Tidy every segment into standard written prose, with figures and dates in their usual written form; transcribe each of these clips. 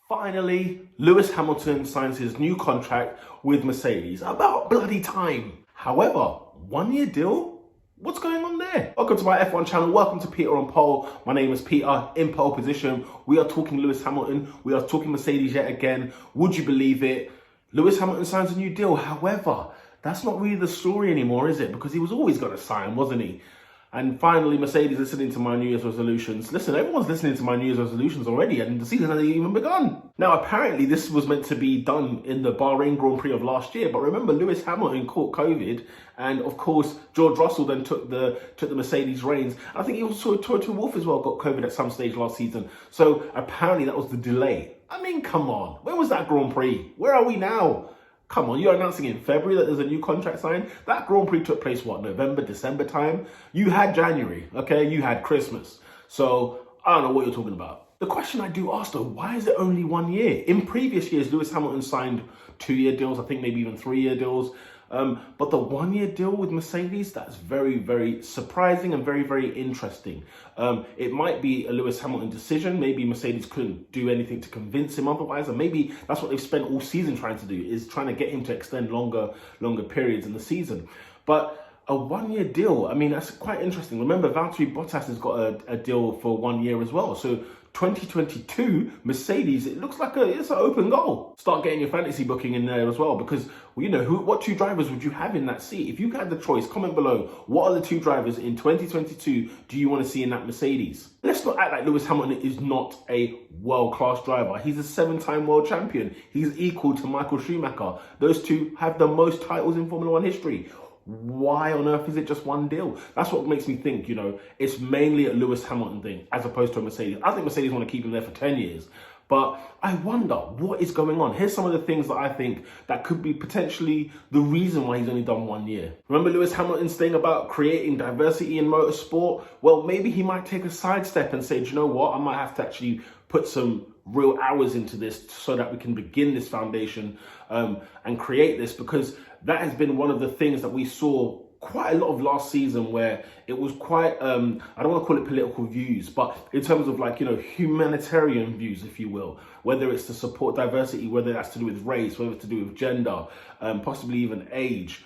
Finally, Lewis Hamilton signs his new contract with Mercedes. About bloody time. However, 1 year deal? What's going on there? Welcome to my F1 channel. Welcome to Peter on Pole. My name is Peter, in pole position. We are talking Lewis Hamilton. We are talking Mercedes yet again. Would you believe it? Lewis Hamilton signs a new deal. However, that's not really the story anymore, is it? Because he was always going to sign, wasn't he? And finally, Mercedes listening to my New Year's resolutions. Listen, everyone's listening to my New Year's resolutions already, and the season hasn't even begun. Now, apparently, this was meant to be done in the Bahrain Grand Prix of last year. But remember, Lewis Hamilton caught COVID, and of course, George Russell then took the Mercedes reins. I think he also Toto Wolff as well got COVID at some stage last season. So apparently, that was the delay. I mean, come on, where was that Grand Prix? Where are we now? Come on, you're announcing in February that there's a new contract signed. That Grand Prix took place, what, November, December time? You had January, okay? You had Christmas. So I don't know what you're talking about. The question I do ask though, why is it only 1 year? In previous years, Lewis Hamilton signed 2-year deals, I think maybe even 3-year deals. But the 1 year deal with Mercedes, that's very, very surprising and very, very interesting. It might be a Lewis Hamilton decision. Maybe Mercedes couldn't do anything to convince him otherwise. And maybe that's what they've spent all season trying to do, is trying to get him to extend longer periods in the season. But a 1 year deal, I mean, that's quite interesting. Remember, Valtteri Bottas has got a deal for 1 year as well. So 2022 Mercedes, it looks like it's an open goal. Start getting your fantasy booking in there as well, because well, you know, what two drivers would you have in that seat? If you had the choice, comment below, what are the two drivers in 2022 do you want to see in that Mercedes? Let's not act like Lewis Hamilton is not a world-class driver. He's a 7-time world champion. He's equal to Michael Schumacher. Those two have the most titles in Formula One history. Why on earth is it just one deal? That's what makes me think, you know, it's mainly a Lewis Hamilton thing as opposed to a Mercedes. I think Mercedes want to keep him there for 10 years. But I wonder what is going on. Here's some of the things that I think that could be potentially the reason why he's only done 1 year. Remember Lewis Hamilton's thing about creating diversity in motorsport? Well, maybe he might take a sidestep and say, do you know what? I might have to actually put some real hours into this so that we can begin this foundation and create this, because that has been one of the things that we saw quite a lot of last season, where it was quite, I don't want to call it political views, but in terms of, like, you know, humanitarian views, if you will, whether it's to support diversity, whether that's to do with race, whether it's to do with gender, possibly even age,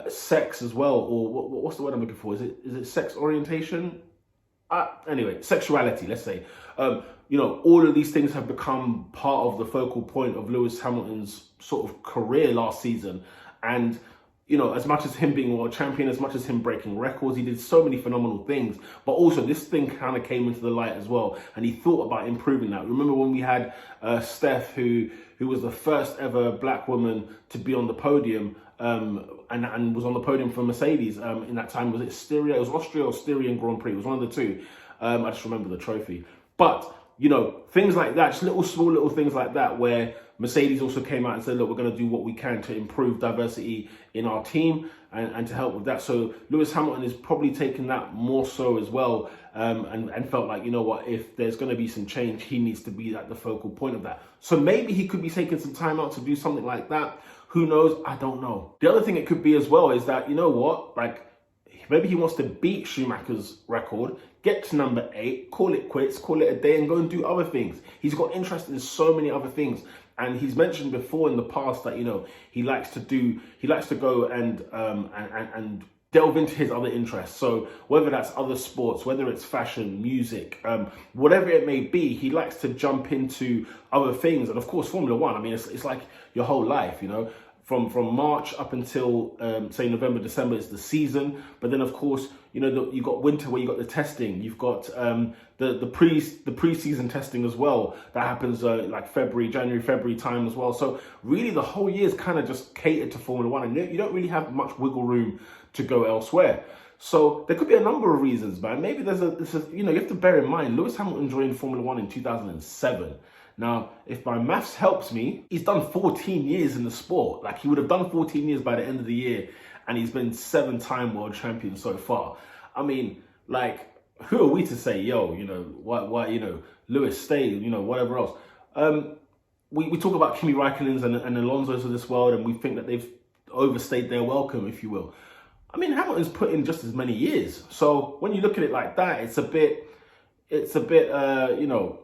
sex as well, or what's the word I'm looking for? Is it sex orientation? Anyway, sexuality, let's say. You know, all of these things have become part of the focal point of Lewis Hamilton's sort of career last season. And, you know, as much as him being world champion, as much as him breaking records, he did so many phenomenal things. But also this thing kind of came into the light as well, and he thought about improving that. Remember when we had Steph, who was the first ever black woman to be on the podium, and was on the podium for Mercedes in that time. Was it Styria? It was Austria or Styrian Grand Prix. It was one of the two. I just remember the trophy. But, you know, things like that, just small little things like that, where Mercedes also came out and said, look, we're going to do what we can to improve diversity in our team and to help with that. So Lewis Hamilton is probably taking that more so as well, and felt like, you know what, if there's going to be some change, he needs to be at the focal point of that. So maybe he could be taking some time out to do something like that. Who knows? I don't know. The other thing it could be as well is that, you know what, like, maybe he wants to beat Schumacher's record, get to number 8, call it quits, call it a day, and go and do other things. He's got interest in so many other things. And he's mentioned before in the past that, you know, he likes to go and delve into his other interests. So whether that's other sports, whether it's fashion, music, whatever it may be, he likes to jump into other things. And of course, Formula One, I mean, it's like your whole life, you know. From March up until, say, November, December is the season. But then, of course, you know, you've got winter where you've got the testing. You've got the pre-season testing as well. That happens like January, February time as well. So really the whole year is kind of just catered to Formula One. And you don't really have much wiggle room to go elsewhere. So there could be a number of reasons, man. Maybe you know, you have to bear in mind, Lewis Hamilton joined Formula One in 2007. Now, if my maths helps me, he's done 14 years in the sport. Like, he would have done 14 years by the end of the year, and he's been 7-time world champion so far. I mean, like, who are we to say, yo, you know, why, you know, Lewis, stay, you know, whatever else. We talk about Kimi Räikkönen's and Alonso's of this world, and we think that they've overstayed their welcome, if you will. I mean, Hamilton's put in just as many years. So when you look at it like that, it's a bit, you know,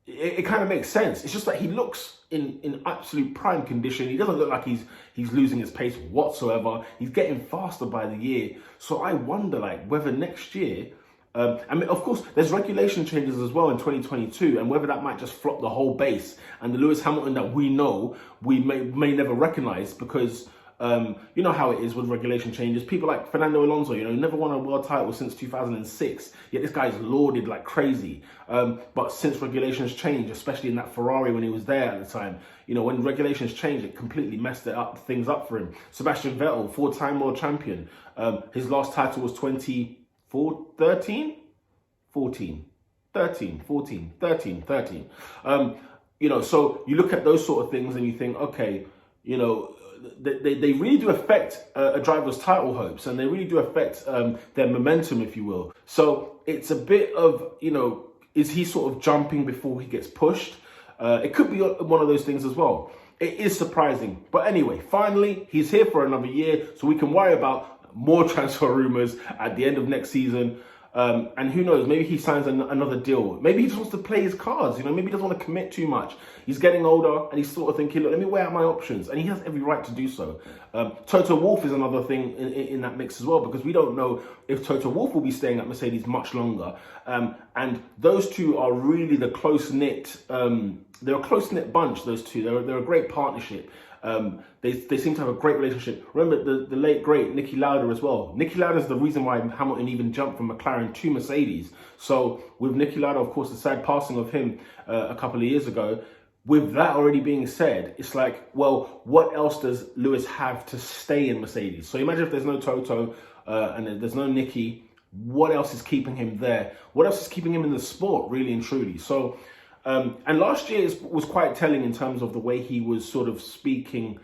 it kind of makes sense. It's just that he looks in absolute prime condition. He doesn't look like he's losing his pace whatsoever. He's getting faster by the year. So I wonder, like, whether next year, I mean, of course, there's regulation changes as well in 2022, and whether that might just flop the whole base, and the Lewis Hamilton that we know, we may never recognize, because you know how it is with regulation changes. People like Fernando Alonso, you know, never won a world title since 2006, yet this guy's lauded like crazy. But since regulations changed, especially in that Ferrari when he was there at the time, you know, when regulations changed, it completely messed things up for him. Sebastian Vettel, 4-time world champion. His last title was 13. You know, so you look at those sort of things and you think, okay, you know, they really do affect a driver's title hopes, and they really do affect their momentum, if you will. So it's a bit of, you know, is he sort of jumping before he gets pushed? It could be one of those things as well. It is surprising. But anyway, finally, he's here for another year, so we can worry about more transfer rumours at the end of next season. And who knows, maybe he signs another deal. Maybe he just wants to play his cards, you know, maybe he doesn't want to commit too much. He's getting older and he's sort of thinking, look, let me weigh out my options. And he has every right to do so. Toto Wolff is another thing in that mix as well, because we don't know if Toto Wolff will be staying at Mercedes much longer. And those two are really the close-knit, they're a close-knit bunch, those two. They're a great partnership. They seem to have a great relationship. Remember the late, great Niki Lauda as well. Niki Lauda is the reason why Hamilton even jumped from McLaren to Mercedes. So with Niki Lauda, of course, the sad passing of him a couple of years ago, with that already being said, it's like, well, what else does Lewis have to stay in Mercedes? So imagine if there's no Toto and there's no Niki, what else is keeping him there? What else is keeping him in the sport, really and truly? So, and last year was quite telling in terms of the way he was sort of speaking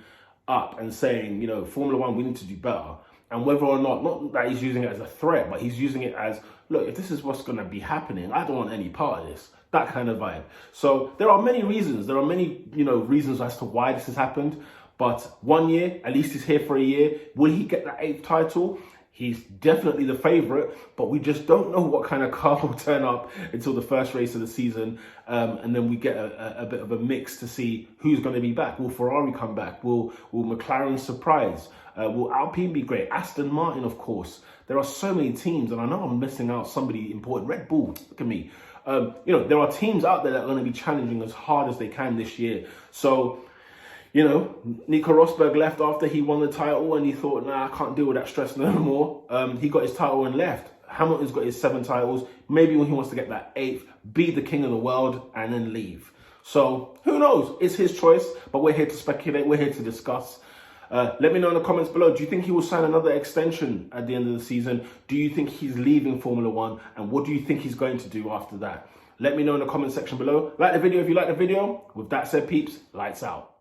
up and saying, you know, Formula One, we need to do better. And whether or not that he's using it as a threat, but he's using it as, look, if this is what's going to be happening, I don't want any part of this. That kind of vibe. So there are many reasons. There are many, you know, reasons as to why this has happened. But 1 year, at least he's here for a year. Will he get that 8th title? He's definitely the favourite, but we just don't know what kind of car will turn up until the first race of the season. And then we get a bit of a mix to see who's going to be back. Will Ferrari come back? Will McLaren surprise? Will Alpine be great? Aston Martin, of course. There are so many teams, and I know I'm missing out somebody important. Red Bull, look at me. You know, there are teams out there that are going to be challenging as hard as they can this year. So, you know, Nico Rosberg left after he won the title and he thought, nah, I can't deal with that stress no more. He got his title and left. Hamilton's got his 7 titles. Maybe when he wants to get that 8th, be the king of the world and then leave. So who knows? It's his choice, but we're here to speculate. We're here to discuss. Let me know in the comments below. Do you think he will sign another extension at the end of the season? Do you think he's leaving Formula One? And what do you think he's going to do after that? Let me know in the comment section below. Like the video if you like the video. With that said, peeps, lights out.